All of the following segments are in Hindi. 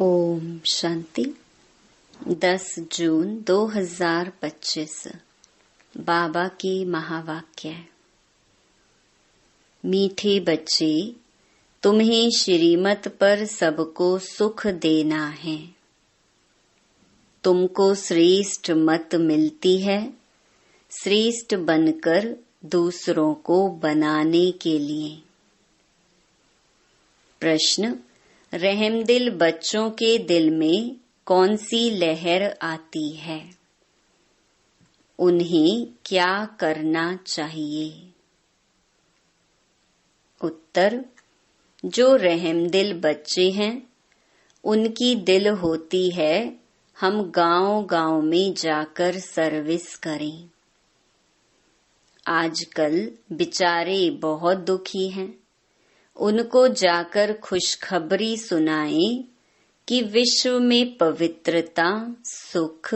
ओम शांति। 10 जून 2025 बाबा की महावाक्य। मीठे बच्चे, तुम्हें श्रीमत पर सबको सुख देना है। तुमको श्रेष्ठ मत मिलती है, श्रेष्ठ बनकर दूसरों को बनाने के लिए। प्रश्न: रहमदिल बच्चों के दिल में कौन सी लहर आती है? उन्हें क्या करना चाहिए? उत्तर: जो रहमदिल बच्चे हैं, उनकी दिल होती है हम गांव-गांव में जाकर सर्विस करें। आजकल बेचारे बहुत दुखी हैं। उनको जाकर खुशखबरी सुनाएं कि विश्व में पवित्रता, सुख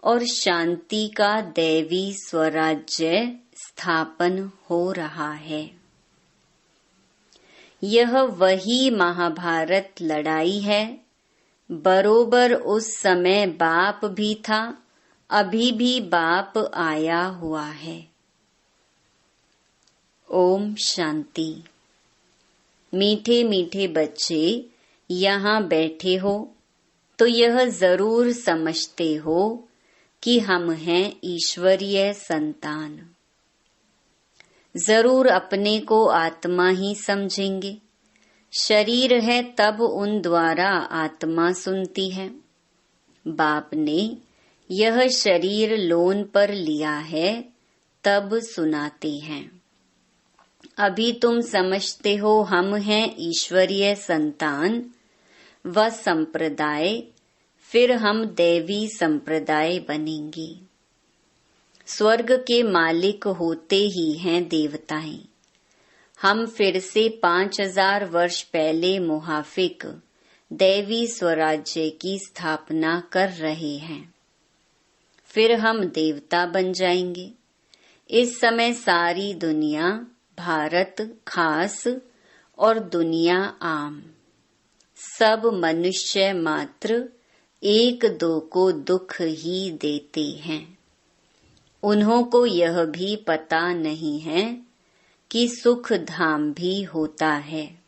और शांति का दैवी स्वराज्य स्थापन हो रहा है। यह वही महाभारत लड़ाई है। बरोबर उस समय बाप भी था, अभी भी बाप आया हुआ है। ओम शांति। मीठे मीठे बच्चे यहाँ बैठे हो तो यह जरूर समझते हो कि हम हैं ईश्वरीय संतान। जरूर अपने को आत्मा ही समझेंगे। शरीर है तब उन द्वारा आत्मा सुनती है। बाप ने यह शरीर लोन पर लिया है तब सुनाते हैं। अभी तुम समझते हो हम हैं ईश्वरीय संतान व संप्रदाय, फिर हम दैवी संप्रदाय बनेंगे। स्वर्ग के मालिक होते ही हैं देवताएं। हम फिर से 5000 वर्ष पहले मुहाफिक दैवी स्वराज्य की स्थापना कर रहे हैं। फिर हम देवता बन जाएंगे। इस समय सारी दुनिया, भारत खास और दुनिया आम, सब मनुष्य मात्र एक दो को दुख ही देते हैं। उन्हों को यह भी पता नहीं है कि सुख धाम भी होता है।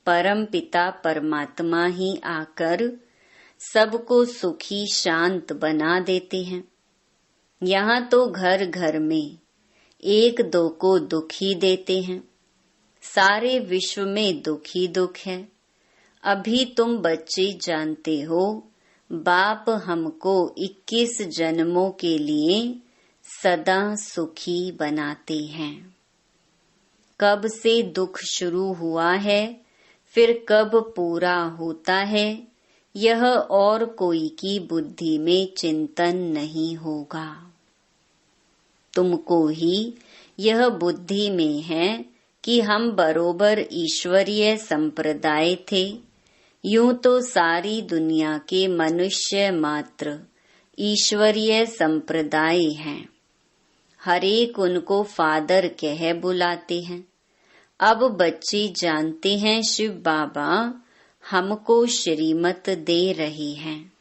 परम पिता परमात्मा ही आकर सबको सुखी शांत बना देते हैं। यहाँ तो घर घर में एक दो को दुखी देते हैं। सारे विश्व में दुख ही दुख है। अभी तुम बच्चे जानते हो, बाप हमको 21 जन्मों के लिए सदा सुखी बनाते हैं। कब से दुख शुरू हुआ है, फिर कब पूरा होता है, यह और कोई की बुद्धि में चिंतन नहीं होगा। तुमको ही यह बुद्धि में है कि हम बरोबर ईश्वरीय संप्रदाय थे। यूं तो सारी दुनिया के मनुष्य मात्र ईश्वरीय संप्रदाय हैं। हरेक उनको फादर कह बुलाते हैं। अब बच्चे जानते हैं शिव बाबा हमको श्रीमत दे रहे हैं।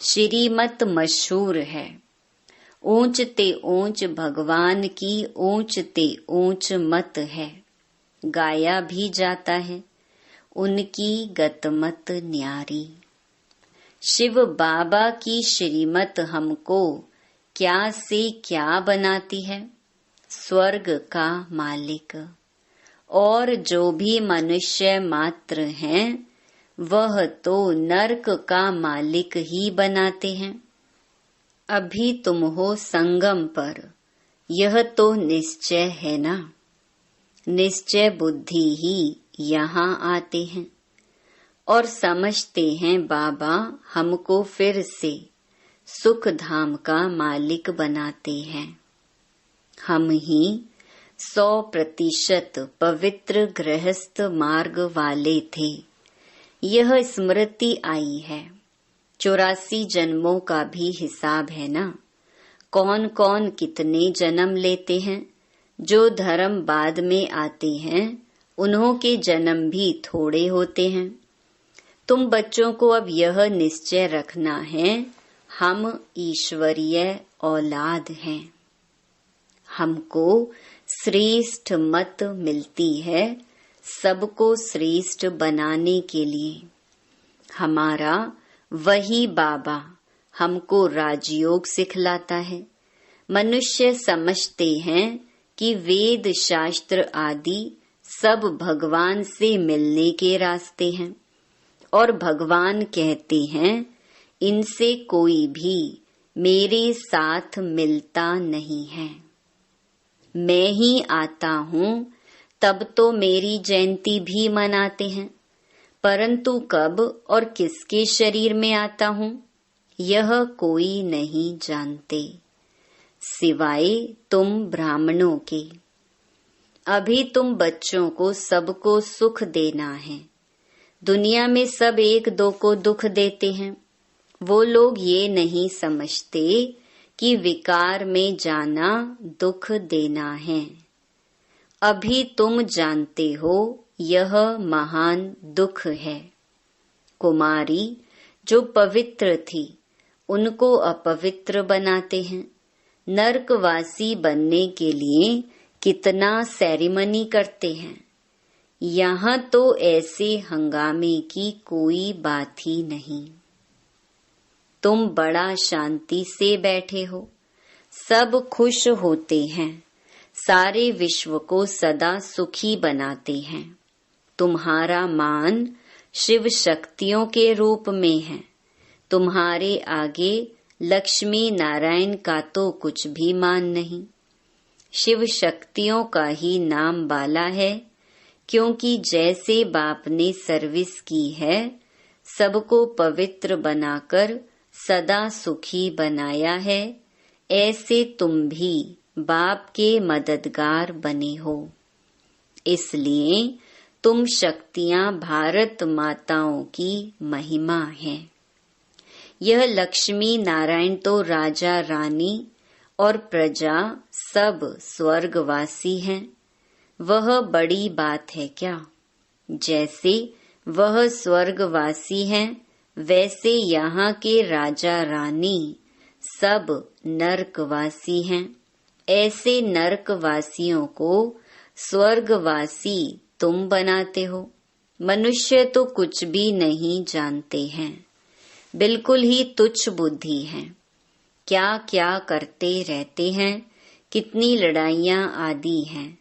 श्रीमत मशहूर है। ऊंच ते ऊंच भगवान की ऊंच ते ऊंच मत है। गाया भी जाता है उनकी गतमत न्यारी। शिव बाबा की श्रीमत हमको क्या से क्या बनाती है? स्वर्ग का मालिक। और जो भी मनुष्य मात्र हैं, वह तो नरक का मालिक ही बनाते हैं। अभी तुम हो संगम पर, यह तो निश्चय है ना। निश्चय बुद्धि ही यहाँ आते हैं और समझते हैं बाबा हमको फिर से सुख धाम का मालिक बनाते हैं। हम ही 100% पवित्र गृहस्थ मार्ग वाले थे। यह स्मृति आई है। 84 जन्मों का भी हिसाब है ना। कौन कौन कितने जन्म लेते हैं। जो धर्म बाद में आते हैं, उन्हों के जन्म भी थोड़े होते हैं। तुम बच्चों को अब यह निश्चय रखना है, हम ईश्वरीय औलाद हैं। हमको श्रेष्ठ मत मिलती है सबको श्रेष्ठ बनाने के लिए। हमारा वही बाबा हमको राजयोग सिखलाता है। मनुष्य समझते हैं कि वेद शास्त्र आदि सब भगवान से मिलने के रास्ते हैं, और भगवान कहते हैं इनसे कोई भी मेरे साथ मिलता नहीं है। मैं ही आता हूँ तब तो मेरी जयंती भी मनाते हैं, परंतु कब और किसके शरीर में आता हूँ यह कोई नहीं जानते, सिवाय तुम ब्राह्मणों के। अभी तुम बच्चों को सबको सुख देना है। दुनिया में सब एक दो को दुख देते हैं। वो लोग ये नहीं समझते कि विकार में जाना दुख देना है। अभी तुम जानते हो यह महान दुख है। कुमारी जो पवित्र थी उनको अपवित्र बनाते हैं। नरकवासी बनने के लिए कितना सेरेमनी करते हैं। यहाँ तो ऐसे हंगामे की कोई बात ही नहीं। तुम बड़ा शांति से बैठे हो, सब खुश होते हैं, सारे विश्व को सदा सुखी बनाते हैं। तुम्हारा मान शिव शक्तियों के रूप में है। तुम्हारे आगे लक्ष्मी नारायण का तो कुछ भी मान नहीं। शिव शक्तियों का ही नाम बाला है, क्योंकि जैसे बाप ने सर्विस की है, सबको पवित्र बनाकर सदा सुखी बनाया है, ऐसे तुम भी बाप के मददगार बने हो। इसलिए तुम शक्तियां भारत माताओं की महिमा है। यह लक्ष्मी नारायण तो राजा रानी और प्रजा सब स्वर्गवासी हैं। वह बड़ी बात है क्या? जैसे वह स्वर्गवासी हैं, वैसे यहाँ के राजा रानी सब नरकवासी हैं। ऐसे नरकवासियों को स्वर्गवासी तुम बनाते हो। मनुष्य तो कुछ भी नहीं जानते हैं, बिल्कुल ही तुच्छ बुद्धि है। क्या क्या करते रहते हैं, कितनी लड़ाइयाँ आदि हैं।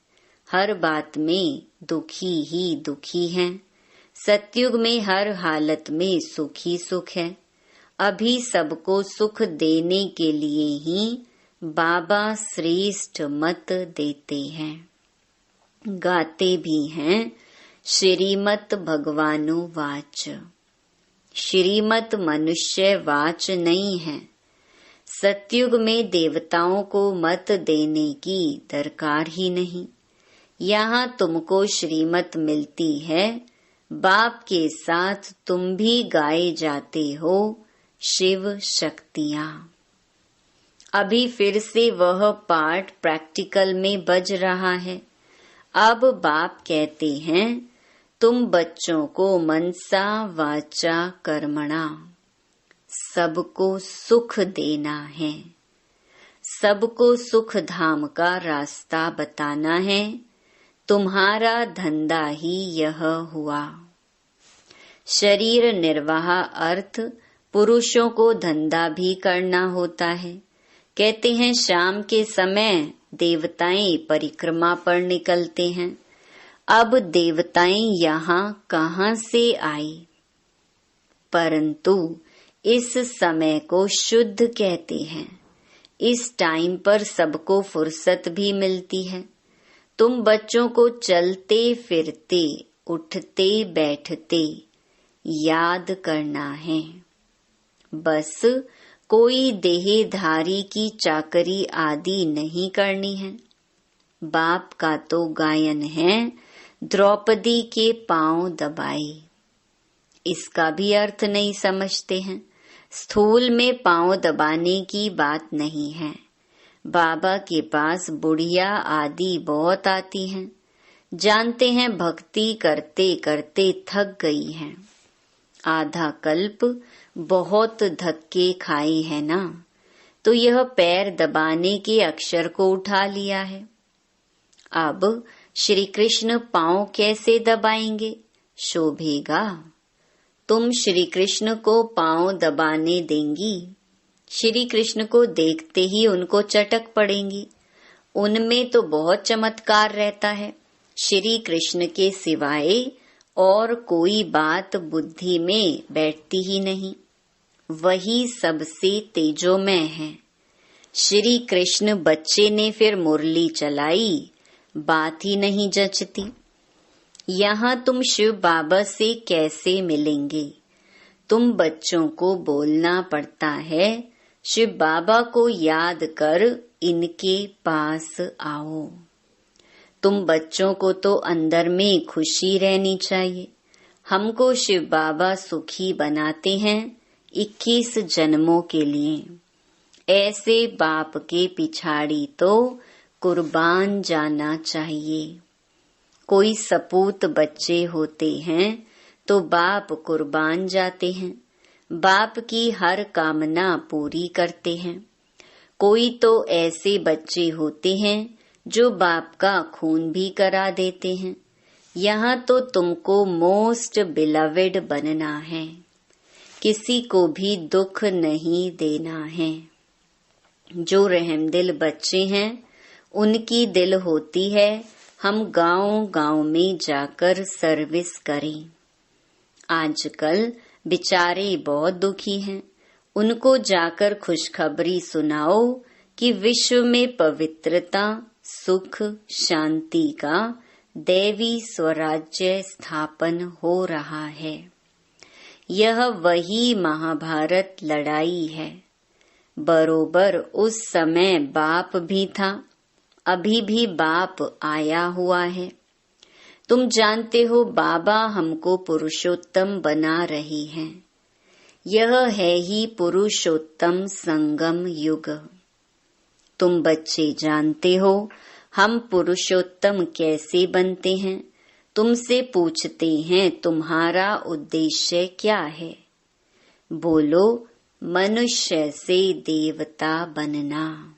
हर बात में दुखी ही दुखी हैं। सतयुग में हर हालत में सुख ही सुख है। अभी सबको सुख देने के लिए ही बाबा श्रेष्ठ मत देते हैं। गाते भी हैं श्रीमत भगवानो वाच। श्रीमत मनुष्य वाच नहीं है। सतयुग में देवताओं को मत देने की दरकार ही नहीं। यहाँ तुमको श्रीमत मिलती है। बाप के साथ तुम भी गाए जाते हो शिव शक्तियाँ। अभी फिर से वह पाठ प्रैक्टिकल में बज रहा है। अब बाप कहते हैं तुम बच्चों को मनसा वाचा कर्मणा सबको सुख देना है। सबको सुख धाम का रास्ता बताना है। तुम्हारा धंधा ही यह हुआ। शरीर निर्वाह अर्थ पुरुषों को धंधा भी करना होता है। कहते हैं शाम के समय देवताएं परिक्रमा पर निकलते हैं। अब देवताएं यहाँ कहाँ से आई? परंतु इस समय को शुद्ध कहते हैं। इस टाइम पर सबको फुर्सत भी मिलती है। तुम बच्चों को चलते फिरते उठते बैठते याद करना है। बस कोई देहधारी की चाकरी आदि नहीं करनी है। बाप का तो गायन है द्रौपदी के पांव दबाए। इसका भी अर्थ नहीं समझते हैं। स्थूल में पांव दबाने की बात नहीं है। बाबा के पास बुढ़िया आदि बहुत आती हैं। जानते हैं भक्ति करते करते थक गई हैं। आधा कल्प बहुत धक्के खाए है ना, तो यह पैर दबाने के अक्षर को उठा लिया है। अब श्री कृष्ण पांव कैसे दबाएंगे, शोभेगा? तुम श्री कृष्ण को पांव दबाने देंगी? श्री कृष्ण को देखते ही उनको चटक पड़ेंगी। उनमें तो बहुत चमत्कार रहता है। श्री कृष्ण के सिवाय और कोई बात बुद्धि में बैठती ही नहीं। वही सबसे तेजोमय है। श्री कृष्ण बच्चे ने फिर मुरली चलाई, बात ही नहीं जचती। यहाँ तुम शिव बाबा से कैसे मिलेंगे? तुम बच्चों को बोलना पड़ता है, शिव बाबा को याद कर इनके पास आओ। तुम बच्चों को तो अंदर में खुशी रहनी चाहिए। हमको शिव बाबा सुखी बनाते हैं 21 जन्मों के लिए। ऐसे बाप के पिछाड़ी तो कुर्बान जाना चाहिए। कोई सपूत बच्चे होते हैं तो बाप कुर्बान जाते हैं, बाप की हर कामना पूरी करते हैं। कोई तो ऐसे बच्चे होते हैं जो बाप का खून भी करा देते हैं। यहाँ तो तुमको मोस्ट बिलवेड बनना है, किसी को भी दुख नहीं देना है। जो रहमदिल बच्चे हैं उनकी दिल होती है हम गांव-गांव में जाकर सर्विस करें। आजकल बेचारे बहुत दुखी हैं, उनको जाकर खुशखबरी सुनाओ कि विश्व में पवित्रता, सुख, शांति का दैवी स्वराज्य स्थापन हो रहा है। यह वही महाभारत लड़ाई है। बरोबर उस समय बाप भी था, अभी भी बाप आया हुआ है। तुम जानते हो बाबा हमको पुरुषोत्तम बना रही हैं। यह है ही पुरुषोत्तम संगम युग। तुम बच्चे जानते हो हम पुरुषोत्तम कैसे बनते हैं। तुमसे पूछते हैं तुम्हारा उद्देश्य क्या है? बोलो मनुष्य से देवता बनना।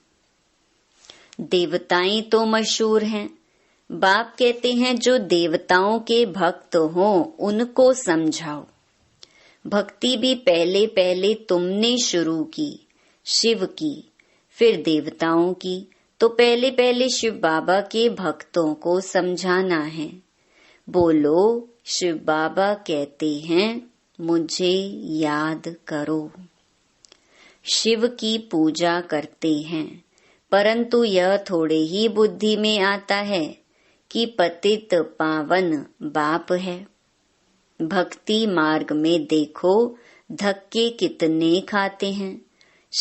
देवताएं तो मशहूर हैं। बाप कहते हैं जो देवताओं के भक्त हों उनको समझाओ। भक्ति भी पहले पहले तुमने शुरू की, शिव की, फिर देवताओं की, तो पहले पहले शिव बाबा के भक्तों को समझाना है। बोलो शिव बाबा कहते हैं मुझे याद करो। शिव की पूजा करते हैं, परंतु यह थोड़े ही बुद्धि में आता है कि पतित पावन बाप है। भक्ति मार्ग में देखो धक्के कितने खाते हैं।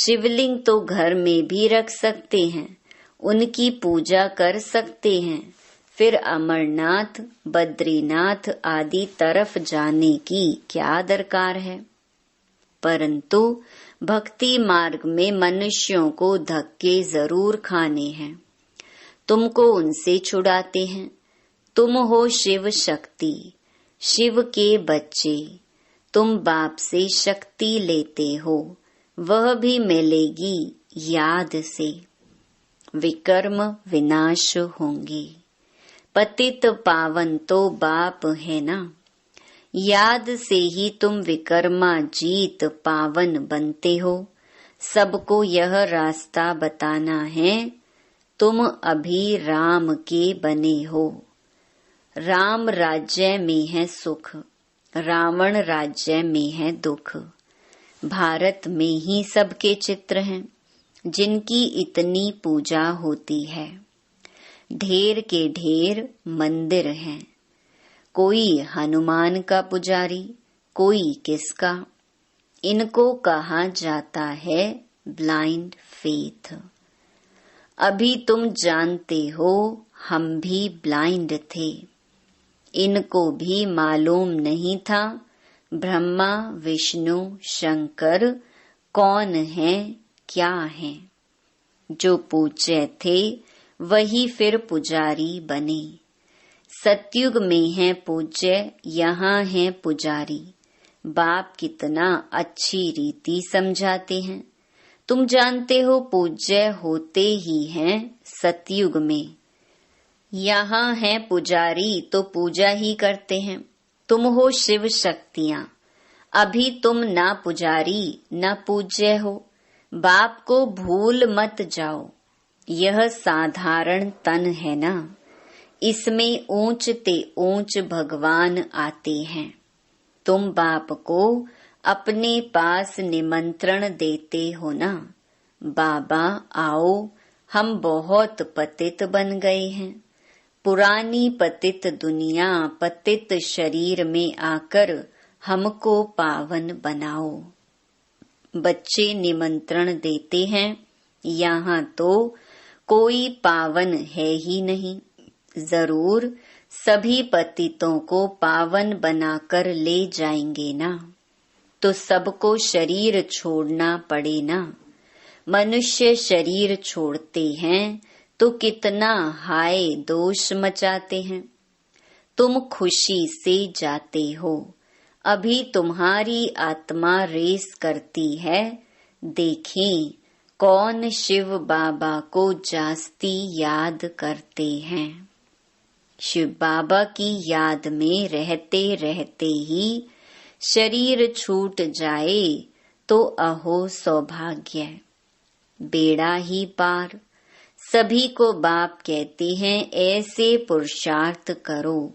शिवलिंग तो घर में भी रख सकते हैं, उनकी पूजा कर सकते हैं, फिर अमरनाथ, बद्रीनाथ आदि तरफ जाने की क्या दरकार है। परंतु भक्ति मार्ग में मनुष्यों को धक्के जरूर खाने हैं। तुमको उनसे छुड़ाते हैं। तुम हो शिव शक्ति, शिव के बच्चे। तुम बाप से शक्ति लेते हो, वह भी मिलेगी याद से। विकर्म विनाश होंगे। पतित पावन तो बाप है ना। याद से ही तुम विकर्मा जीत पावन बनते हो। सबको यह रास्ता बताना है। तुम अभी राम के बने हो। राम राज्य में है सुख, रावण राज्य में है दुख। भारत में ही सबके चित्र हैं जिनकी इतनी पूजा होती है। ढेर के ढेर मंदिर हैं। कोई हनुमान का पुजारी, कोई किसका। इनको कहा जाता है ब्लाइंड फेथ। अभी तुम जानते हो हम भी ब्लाइंड थे। इनको भी मालूम नहीं था ब्रह्मा विष्णु शंकर कौन है क्या है। जो पूज्य थे वही फिर पुजारी बने। सतयुग में है पूज्य, यहाँ है पुजारी। बाप कितना अच्छी रीति समझाते हैं। तुम जानते हो पूज्य होते ही हैं सतयुग में। यहाँ है पुजारी तो पूजा ही करते हैं। तुम हो शिव शक्तियाँ। अभी तुम ना पुजारी न पूज्य हो। बाप को भूल मत जाओ। यह साधारण तन है ना, इसमें ऊंच ते ऊंच भगवान आते हैं। तुम बाप को अपने पास निमंत्रण देते हो ना, बाबा आओ, हम बहुत पतित बन गए हैं। पुरानी पतित दुनिया पतित शरीर में आकर हमको पावन बनाओ। बच्चे निमंत्रण देते हैं। यहाँ तो कोई पावन है ही नहीं। जरूर सभी पतितों को पावन बनाकर ले जाएंगे ना, तो सबको शरीर छोड़ना पड़े ना। मनुष्य शरीर छोड़ते हैं तो कितना हाय दोष मचाते हैं। तुम खुशी से जाते हो। अभी तुम्हारी आत्मा रेस करती है। देखें कौन शिव बाबा को जास्ती याद करते हैं। शिव बाबा की याद में रहते रहते ही शरीर छूट जाए तो अहो सौभाग्य, बेड़ा ही पार। सभी को बाप कहते हैं ऐसे पुरुषार्थ करो।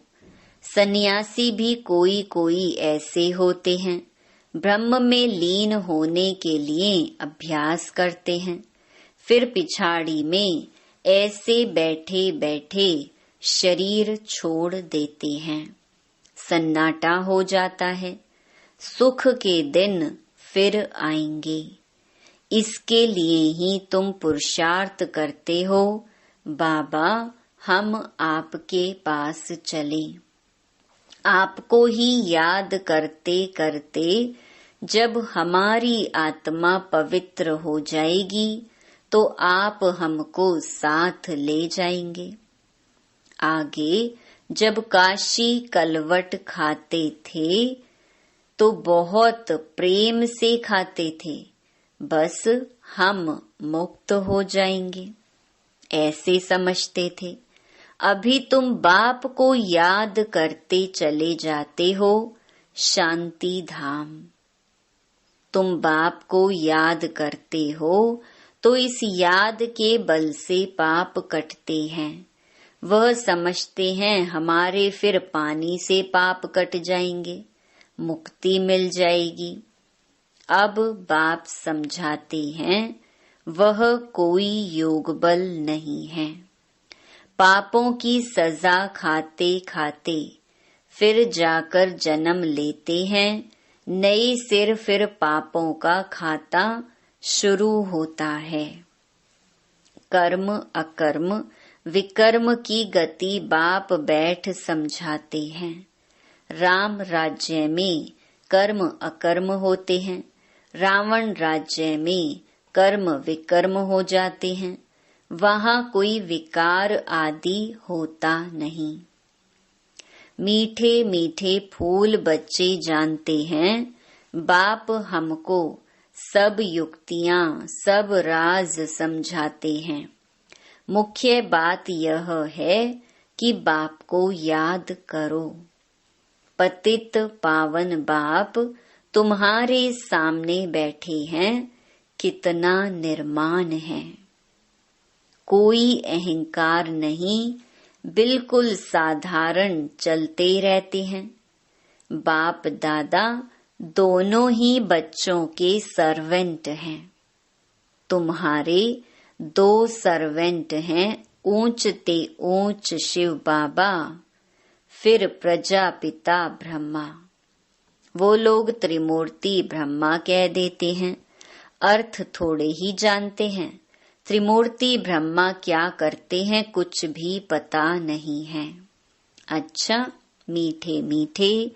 सन्यासी भी कोई कोई ऐसे होते हैं, ब्रह्म में लीन होने के लिए अभ्यास करते हैं, फिर पिछाड़ी में ऐसे बैठे बैठे शरीर छोड़ देते हैं। सन्नाटा हो जाता है। सुख के दिन फिर आएंगे। इसके लिए ही तुम पुरुषार्थ करते हो। बाबा हम आपके पास चले। आपको ही याद करते करते जब हमारी आत्मा पवित्र हो जाएगी तो आप हमको साथ ले जाएंगे। आगे जब काशी कलवट खाते थे तो बहुत प्रेम से खाते थे। बस हम मुक्त हो जाएंगे ऐसे समझते थे। अभी तुम बाप को याद करते चले जाते हो शांति धाम। तुम बाप को याद करते हो तो इस याद के बल से पाप कटते हैं। वह समझते हैं हमारे फिर पानी से पाप कट जाएंगे, मुक्ति मिल जाएगी। अब बाप समझाते हैं वह कोई योग बल नहीं है। पापों की सजा खाते खाते फिर जाकर जन्म लेते हैं। नए सिर फिर पापों का खाता शुरू होता है। कर्म अकर्म विकर्म की गति बाप बैठ समझाते हैं। राम राज्य में कर्म अकर्म होते हैं, रावण राज्य में कर्म विकर्म हो जाते हैं। वहाँ कोई विकार आदि होता नहीं। मीठे मीठे फूल बच्चे जानते हैं बाप हमको सब युक्तियाँ सब राज समझाते हैं। मुख्य बात यह है कि बाप को याद करो। पतित पावन बाप तुम्हारे सामने बैठे हैं, कितना निर्माण है। कोई अहंकार नहीं, बिल्कुल साधारण चलते रहते हैं। बाप दादा दोनों ही बच्चों के सर्वेंट हैं। तुम्हारे 2 सर्वेंट हैं, ऊंच ते ऊंच शिव बाबा, फिर प्रजापिता ब्रह्मा। वो लोग त्रिमूर्ति ब्रह्मा कह देते हैं, अर्थ थोड़े ही जानते हैं। त्रिमूर्ति ब्रह्मा क्या करते हैं कुछ भी पता नहीं है। अच्छा, मीठे मीठे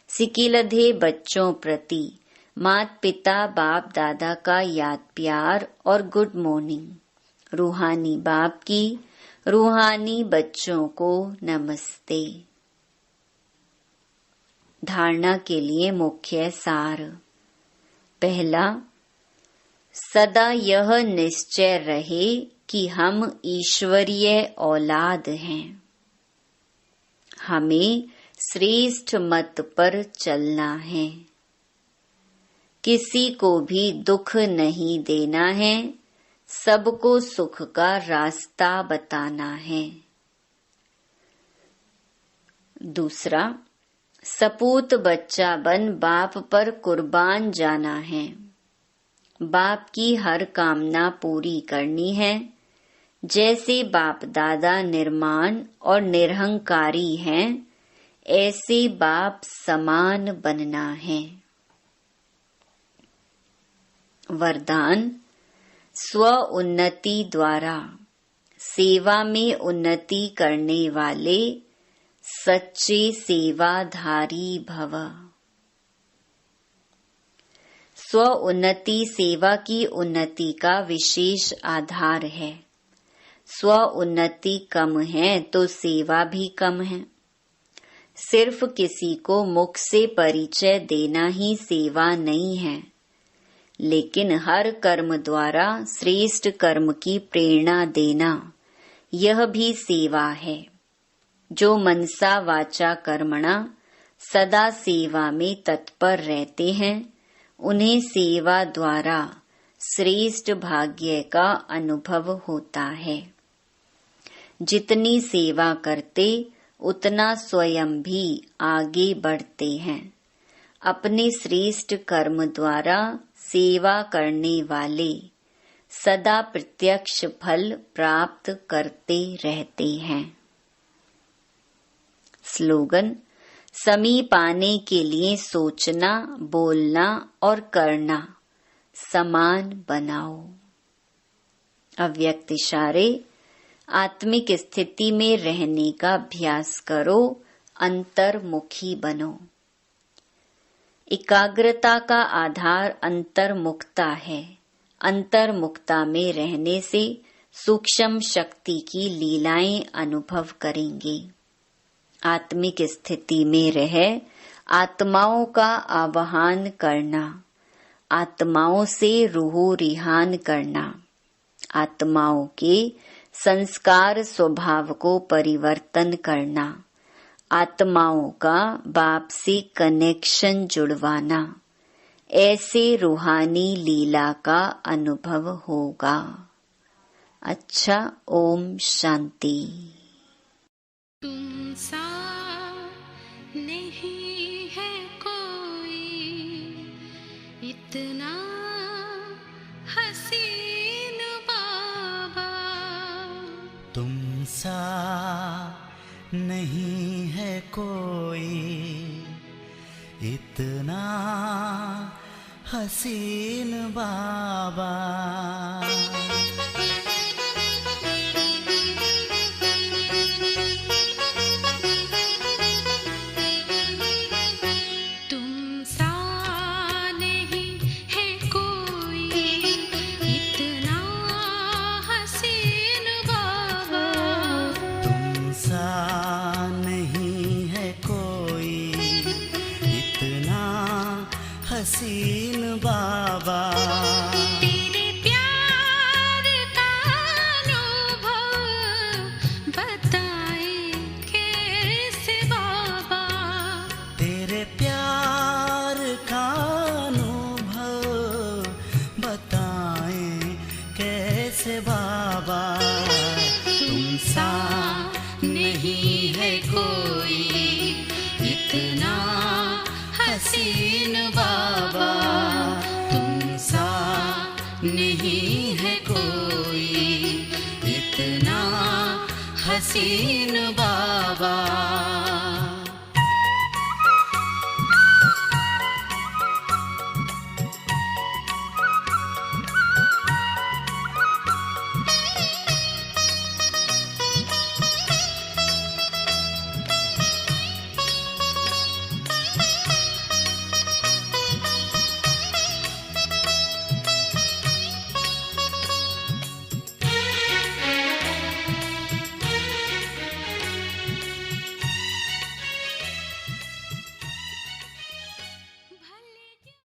सिकिलधे बच्चों प्रति मात पिता बाप दादा का याद प्यार और गुड मॉर्निंग। रूहानी बाप की रूहानी बच्चों को नमस्ते। धारणा के लिए मुख्य सार। पहला, सदा यह निश्चय रहे कि हम ईश्वरीय औलाद हैं। हमें श्रेष्ठ मत पर चलना है। किसी को भी दुख नहीं देना है, सबको सुख का रास्ता बताना है। दूसरा, सपूत बच्चा बन बाप पर कुर्बान जाना है। बाप की हर कामना पूरी करनी है। जैसे बाप दादा निर्माण और निरहंकारी हैं, ऐसे बाप समान बनना है। वरदान, स्व उन्नति द्वारा सेवा में उन्नति करने वाले सच्चे सेवाधारी भव। स्व उन्नति सेवा की उन्नति का विशेष आधार है। स्व उन्नति कम है तो सेवा भी कम है। सिर्फ किसी को मुख से परिचय देना ही सेवा नहीं है, लेकिन हर कर्म द्वारा श्रेष्ठ कर्म की प्रेरणा देना, यह भी सेवा है। जो मनसा वाचा कर्मणा सदा सेवा में तत्पर रहते हैं, उन्हें सेवा द्वारा श्रेष्ठ भाग्य का अनुभव होता है। जितनी सेवा करते उतना स्वयं भी आगे बढ़ते हैं। अपने श्रेष्ठ कर्म द्वारा सेवा करने वाले सदा प्रत्यक्ष फल प्राप्त करते रहते हैं। स्लोगन, समीप आने के लिए सोचना, बोलना और करना समान बनाओ। अव्यक्त इशारे, आत्मिक स्थिति में रहने का अभ्यास करो, अंतर्मुखी बनो। एकाग्रता का आधार अंतर्मुखता है। अंतर्मुखता में रहने से सूक्ष्म शक्ति की लीलाएं अनुभव करेंगे। आत्मिक स्थिति में रह आत्माओं का आवाहन करना, आत्माओं से रूह रिहान करना, आत्माओं के संस्कार स्वभाव को परिवर्तन करना, आत्माओं का बाप से कनेक्शन जुड़वाना, ऐसे रूहानी लीला का अनुभव होगा। अच्छा, ओम शांति। तुम सा नहीं है कोई, इतना हसीन बाबा। तुम सा नहीं है कोई, इतना हसीन बाबा। हसीन बाबा, तेरे प्यार का अनुभव बताए कैसे बाबा। तेरे प्यार का अनुभव बताए कैसे बाबा। तुम सा नहीं है कोई, इतना हसीन बाबा। तुम सा नहीं है कोई, इतना हसीन बाबा।